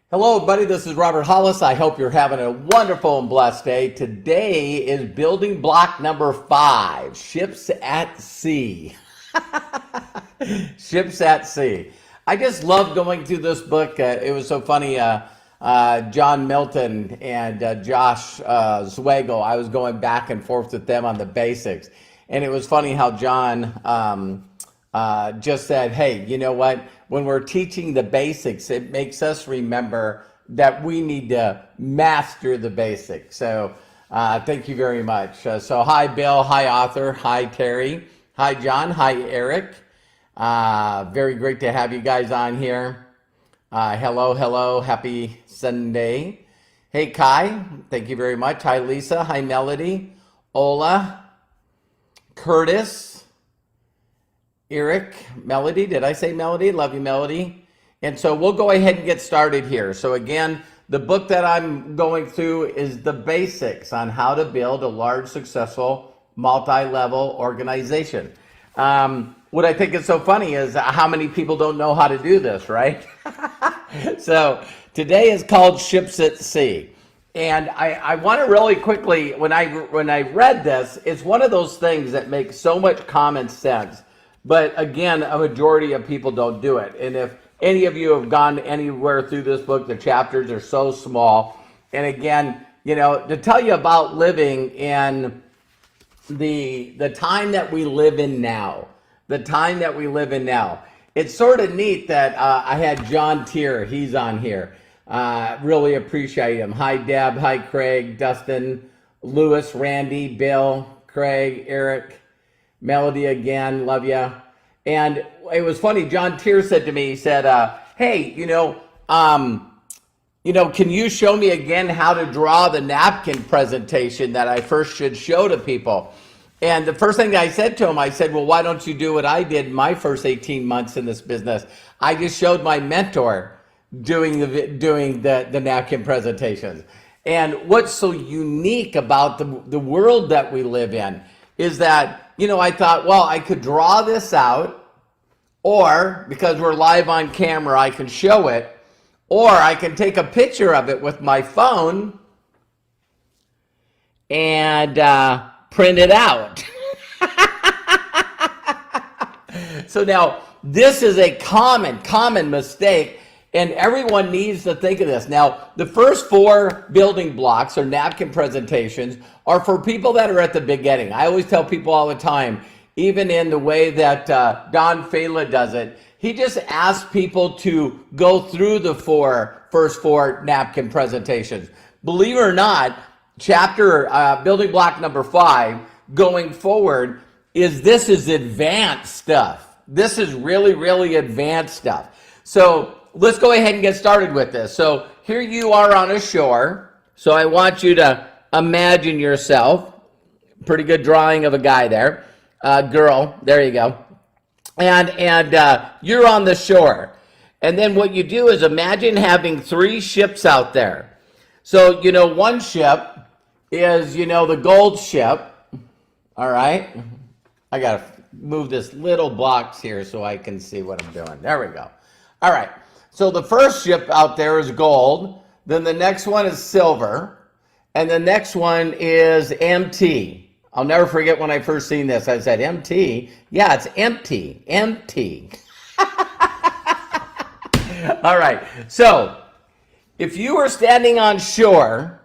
Hello, everybody. This is Robert Hollis. I hope you're having a wonderful and blessed day. Today is building block number 5, ships at sea. Ships at sea. I just love going through this book. It was so funny. John Milton and Josh Zwagel, I was going back and forth with them on the basics. And it was funny how John just said, hey, you know what? When we're teaching the basics, it makes us remember that we need to master the basics. So thank you very much. So hi, Bill. Hi, Arthur. Hi, Terry. Hi, John. Hi, Eric. Very great to have you guys on here. Hello. Happy Sunday. Hey, Kai. Thank you very much. Hi, Lisa. Hi, Melody. Ola. Curtis. Eric, Melody, did I say Melody? Love you, Melody. And so we'll go ahead and get started here. So again, the book that I'm going through is the basics on how to build a large, successful, multi-level organization. What I think is so funny is how many people don't know how to do this, right? So today is called Ships at Sea. And I want to really quickly, when I read this, it's one of those things that makes so much common sense. But again, a majority of people don't do it. And if any of you have gone anywhere through this book, the chapters are so small. And again, you know, to tell you about living in the time that we live in now, it's sort of neat that I had John Tier, he's on here. Really appreciate him. Hi, Deb. Hi, Craig, Dustin, Lewis, Randy, Bill, Craig, Eric, Melody again, love you. And it was funny, John Tier said to me, he said, hey, can you show me again how to draw the napkin presentation that I first should show to people? And the first thing I said to him, I said, well, why don't you do what I did my first 18 months in this business? I just showed my mentor doing the napkin presentations. And what's so unique about the world that we live in is that, I thought, well, I could draw this out, or because we're live on camera, I can show it, or I can take a picture of it with my phone and print it out. So now, this is a common mistake, and everyone needs to think of this. Now, the first 4 building blocks or napkin presentations are for people that are at the beginning. I always tell people all the time, even in the way that Don Fela does it, he just asks people to go through the first four napkin presentations. Believe it or not, building block number 5, going forward, this is advanced stuff. This is really, really advanced stuff. So let's go ahead and get started with this. So here you are on a shore. So I want you to imagine yourself. Pretty good drawing of a guy there. Girl, there you go. And you're on the shore. And then what you do is imagine having 3 ships out there. So, one ship is, the gold ship. All right. I got to move this little box here so I can see what I'm doing. There we go. All right. So the first ship out there is gold. Then the next one is silver. And the next one is MT. I'll never forget when I first seen this. I said, MT? Yeah, it's empty. Empty. All right. So if you were standing on shore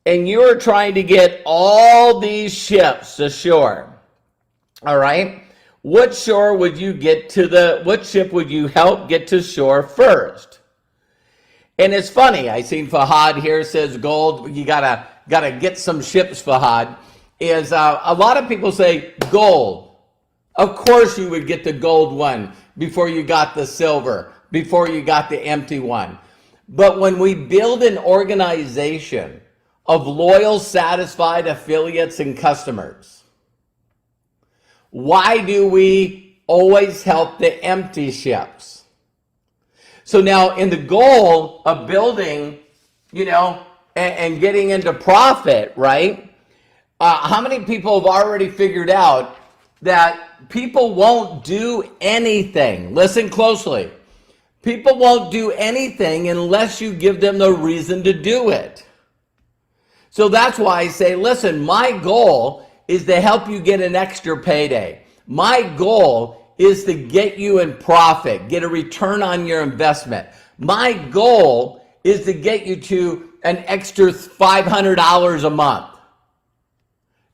and you were trying to get all these ships ashore, all right, what ship would you help get to shore first? And it's funny, I seen Fahad here says gold, you gotta get some ships, Fahad. Is a lot of people say gold. Of course you would get the gold one before you got the silver, before you got the empty one. But when we build an organization of loyal, satisfied affiliates and customers, why do we always help the empty ships? So now in the goal of building, and getting into profit, right? How many people have already figured out that people won't do anything? Listen closely. People won't do anything unless you give them the reason to do it. So that's why I say, listen, my goal is to help you get an extra payday. My goal is to get you in profit, get a return on your investment. My goal is to get you to an extra $500 a month.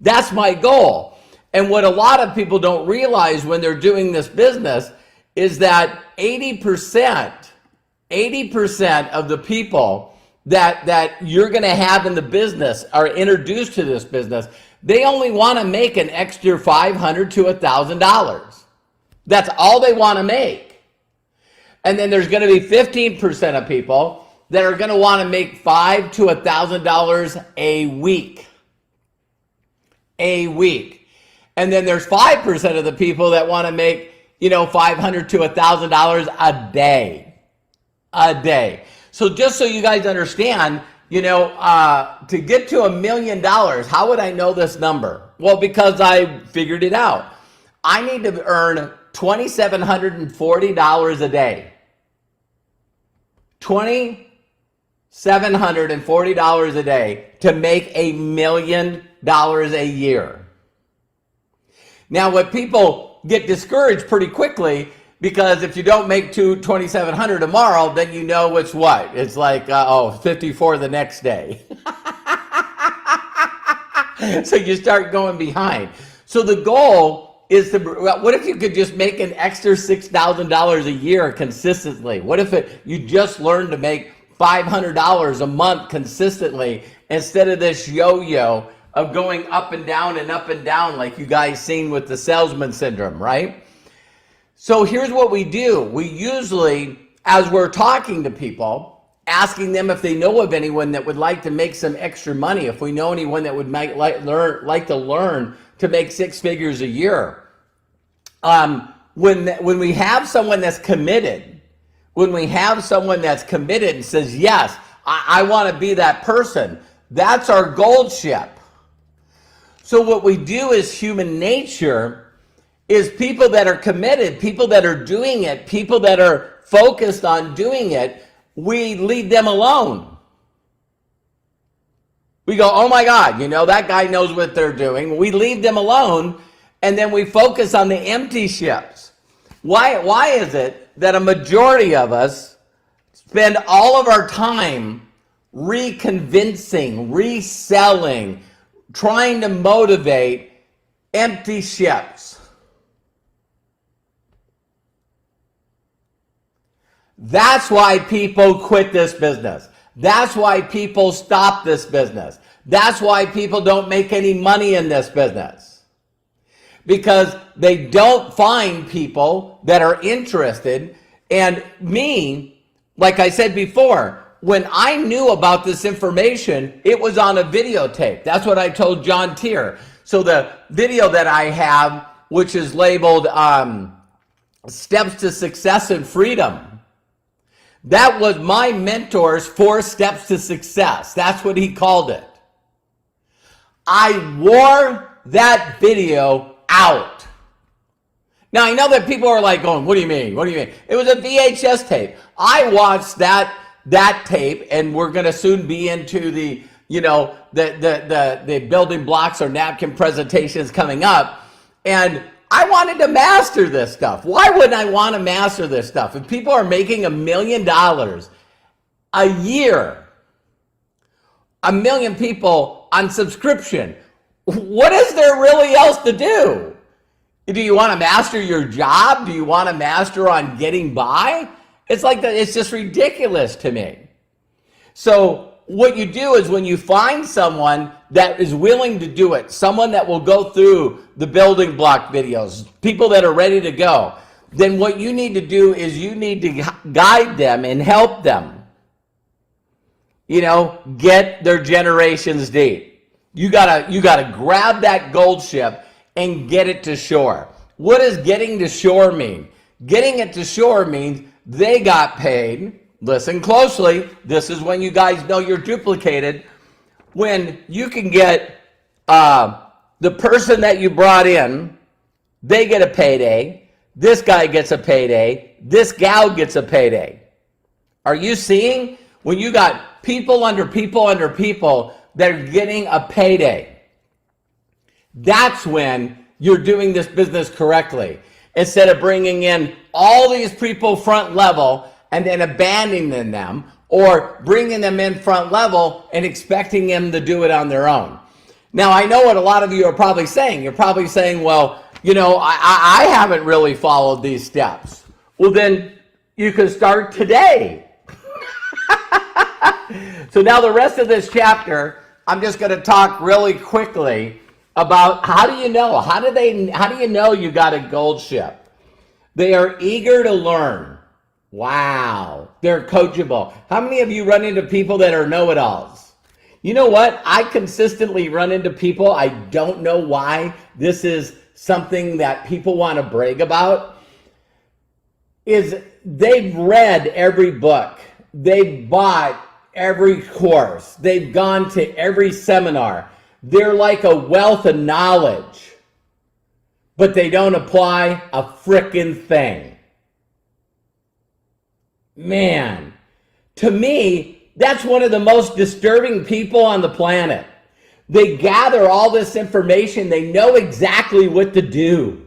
That's my goal. And what a lot of people don't realize when they're doing this business is that 80% of the people that you're going to have in the business are introduced to this business, they only want to make an extra $500 to $1,000. That's all they want to make. And then there's going to be 15% of people that are going to want to make $5,000 to $1,000 a week. A week. And then there's 5% of the people that want to make, $500 to $1,000 a day. A day. So just so you guys understand, to get to $1 million, how would I know this number? Well, because I figured it out. I need to earn $2,740 a day. $2,740 a day to make $1 million a year. Now, what people get discouraged pretty quickly, because if you don't make $2,700 tomorrow, then you know it's what? It's like, 54 the next day. So you start going behind. So the goal is to, what if you could just make an extra $6,000 a year consistently? What if you just learned to make $500 a month consistently instead of this yo-yo of going up and down like you guys seen with the salesman syndrome, right? So here's what we do. We usually, as we're talking to people, asking them if they know of anyone that would like to make some extra money, if we know anyone that would like to learn to make 6 figures a year. When we have someone that's committed, and says, yes, I want to be that person, that's our gold ship. So what we do is human nature is people that are committed, people that are doing it, people that are focused on doing it, we leave them alone. We go, oh my God, that guy knows what they're doing. We leave them alone, and then we focus on the empty ships. Why is it that a majority of us spend all of our time reconvincing, reselling, trying to motivate empty ships? That's why people quit this business. That's why people stop this business. That's why people don't make any money in this business. Because they don't find people that are interested. And me, like I said before, when I knew about this information, it was on a videotape. That's what I told John Tier. So the video that I have, which is labeled Steps to Success and Freedom, that was my mentor's 4 steps to success. That's what he called it. I wore that video out. Now, I know that people are like going, what do you mean? What do you mean? It was a VHS tape. I watched that tape, and we're going to soon be into the building blocks or napkin presentations coming up. And I wanted to master this stuff. Why wouldn't I want to master this stuff? If people are making $1 million a year, 1 million people on subscription, what is there really else to do? Do you want to master your job? Do you want to master on getting by? It's like that. It's just ridiculous to me. So what you do is when you find someone that is willing to do it, someone that will go through the building block videos, people that are ready to go, then what you need to do is you need to guide them and help them, get their generations deep. You gotta grab that gold ship and get it to shore. What does getting to shore mean? Getting it to shore means they got paid. Listen closely. This is when you guys know you're duplicated. When you can get the person that you brought in, they get a payday. This guy gets a payday. this gal gets a payday. Are you seeing when you got people under people under people that are getting a payday? That's when you're doing this business correctly. Instead of bringing in all these people front level and then abandoning them, or bringing them in front level and expecting them to do it on their own. Now, I know what a lot of you are probably saying. You're probably saying, well, you know, I haven't really followed these steps. Well, then you can start today. So now the rest of this chapter, I'm just going to talk really quickly about how do you know? How do you know you got a gold ship? They are eager to learn. Wow. They're coachable. How many of you run into people that are know-it-alls? You know what? I consistently run into people. I don't know why this is something that people want to brag about. Is they've read every book. They've bought every course. They've gone to every seminar. They're like a wealth of knowledge, but they don't apply a frickin' thing. Man, to me, that's one of the most disturbing people on the planet. They gather all this information. They know exactly what to do.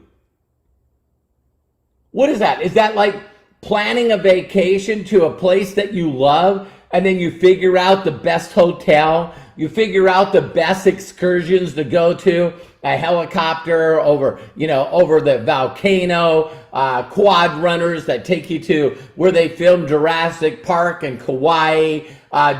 What is that? Is that like planning a vacation to a place that you love, and then you figure out the best hotel, you figure out the best excursions to go to, a helicopter over the volcano, quad runners that take you to where they filmed Jurassic Park in Kauai,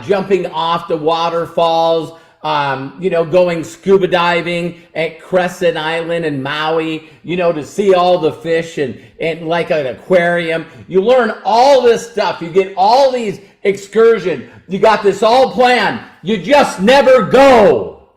jumping off the waterfalls, going scuba diving at Crescent Island in Maui, to see all the fish and like an aquarium. You learn all this stuff. You get all these excursions. You got this all planned. You just never go.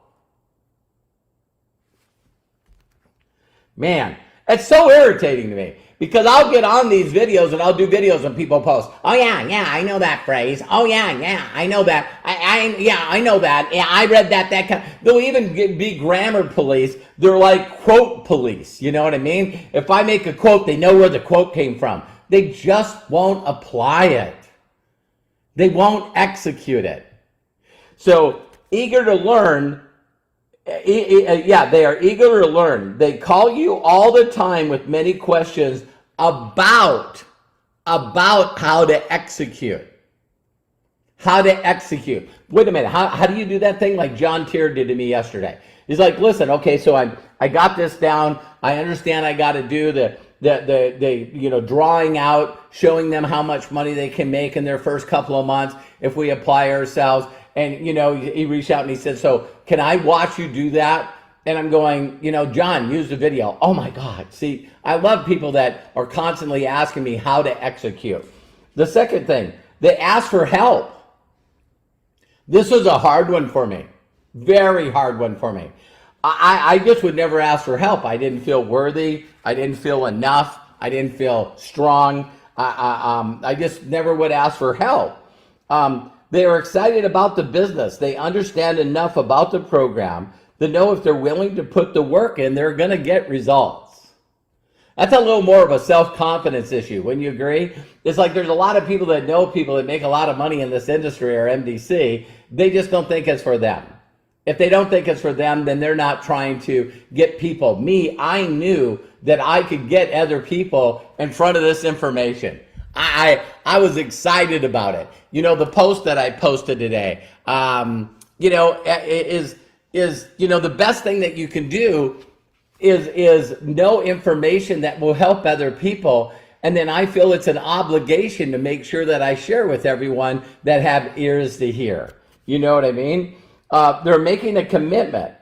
Man, it's so irritating to me because I'll get on these videos and I'll do videos and people post, oh yeah, I know that phrase. Oh yeah, I know that. I know that. Yeah, I read that. They'll even be grammar police. They're like quote police. You know what I mean? If I make a quote, they know where the quote came from. They just won't apply it. They won't execute it. So eager to learn. They are eager to learn. They call you all the time with many questions about how to execute. How to execute. Wait a minute. How do you do that thing like John Tier did to me yesterday? He's like, listen, okay, so I got this down. I understand I got to do the drawing out, showing them how much money they can make in their first couple of months if we apply ourselves. And, he reached out and he said, so can I watch you do that? And I'm going, John, use the video. Oh my God. See, I love people that are constantly asking me how to execute. The second thing, they ask for help. This was a hard one for me. Very hard one for me. I just would never ask for help. I didn't feel worthy. I didn't feel enough. I didn't feel strong. I just never would ask for help. They are excited about the business. They understand enough about the program to know if they're willing to put the work in, they're going to get results. That's a little more of a self-confidence issue. Wouldn't you agree? It's like there's a lot of people that know people that make a lot of money in this industry or MDC. They just don't think it's for them. If they don't think it's for them, then they're not trying to get people. Me, I knew that I could get other people in front of this information. I was excited about it. The post that I posted today, is the best thing that you can do is know information that will help other people. And then I feel it's an obligation to make sure that I share with everyone that have ears to hear. You know what I mean? They're making a commitment.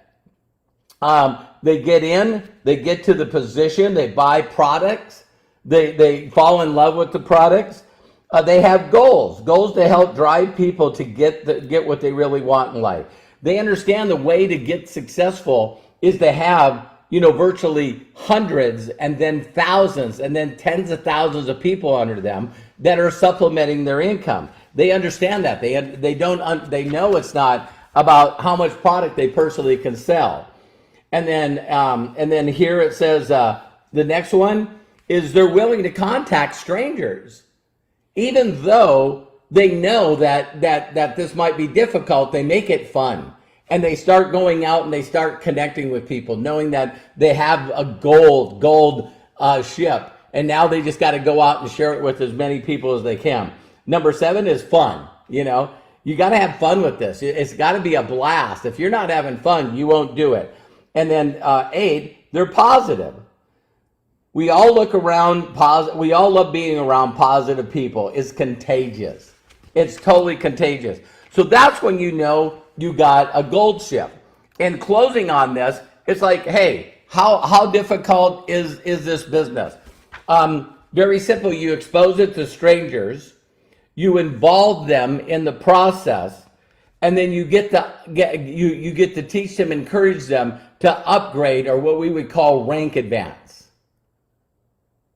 They get in, they get to the position, they buy products. They fall in love with the products. They have goals to help drive people to get what they really want in life. They understand the way to get successful is to have, virtually hundreds and then thousands and then tens of thousands of people under them that are supplementing their income. They understand that. They know it's not about how much product they personally can sell. And then here it says the next one is they're willing to contact strangers. Even though they know that this might be difficult, they make it fun. And they start going out and they start connecting with people, knowing that they have a gold ship. And now they just got to go out and share it with as many people as they can. Number 7 is fun. You know, you got to have fun with this. It's got to be a blast. If you're not having fun, you won't do it. And then 8, they're positive. We all look around we all love being around positive people. It's contagious. It's totally contagious. So that's when you know you got a gold ship. And closing on this, it's like, hey, how difficult is this business? Very simple. You expose it to strangers, you involve them in the process, and then you get to teach them, encourage them to upgrade, or what we would call rank advance.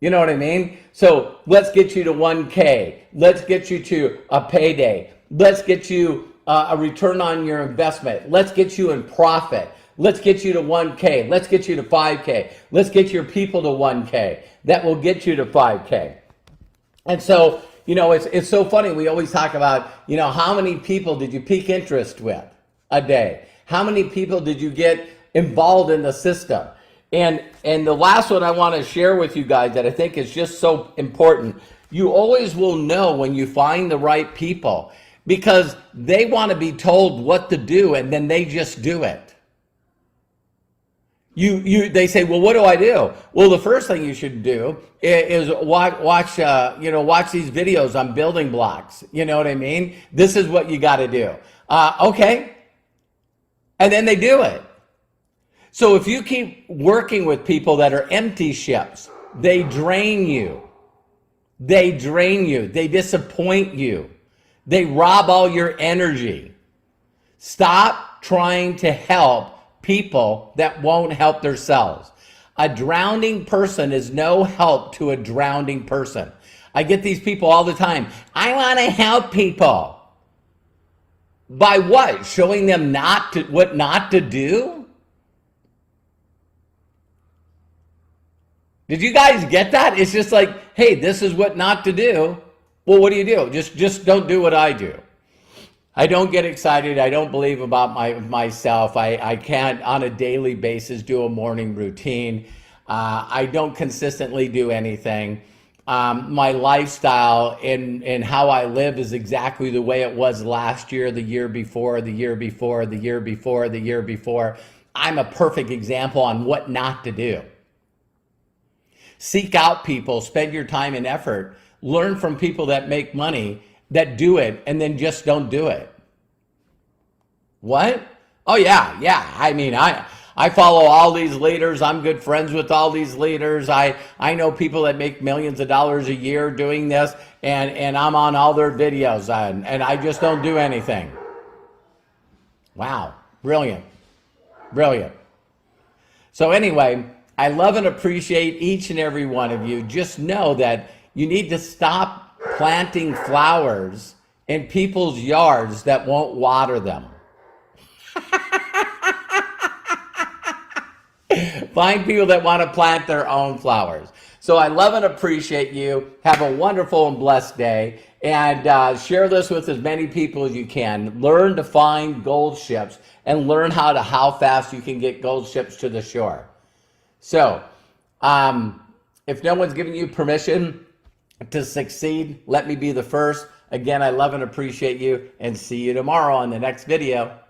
You know what I mean? So let's get you to 1K. Let's get you to a payday. Let's get you a return on your investment. Let's get you in profit. Let's get you to 1K. Let's get you to 5K. Let's get your people to 1K. That will get you to 5K. And so, you know, it's so funny. We always talk about, you know, how many people did you pique interest with a day? How many people did you get involved in the system? And the last one I want to share with you guys that I think is just so important. You always will know when you find the right people, because they want to be told what to do and then they just do it. They say, well, what do I do? Well, the first thing you should do is watch these videos on building blocks. You know what I mean? This is what you got to do. Okay. And then they do it. So if you keep working with people that are empty ships, they drain you. They drain you. They disappoint you. They rob all your energy. Stop trying to help people that won't help themselves. A drowning person is no help to a drowning person. I get these people all the time. I want to help people. By what? Showing them what not to do? Did you guys get that? It's just like, hey, this is what not to do. Well, what do you do? Just don't do what I do. I don't get excited. I don't believe about myself. I can't on a daily basis do a morning routine. I don't consistently do anything. My lifestyle and how I live is exactly the way it was last year, the year before, the year before, the year before, the year before. I'm a perfect example on what not to do. Seek out people, spend your time and effort, learn from people that make money, that do it, and then just don't do it. What? Oh yeah. I mean, I follow all these leaders. I'm good friends with all these leaders. I know people that make millions of dollars a year doing this, and I'm on all their videos, and I just don't do anything. Wow, brilliant. So anyway, I love and appreciate each and every one of you. Just know that you need to stop planting flowers in people's yards that won't water them. Find people that want to plant their own flowers. So I love and appreciate you. Have a wonderful and blessed day. And share this with as many people as you can. Learn to find gold ships and learn how fast you can get gold ships to the shore. So if no one's giving you permission to succeed, let me be the first. Again, I love and appreciate you, and see you tomorrow on the next video.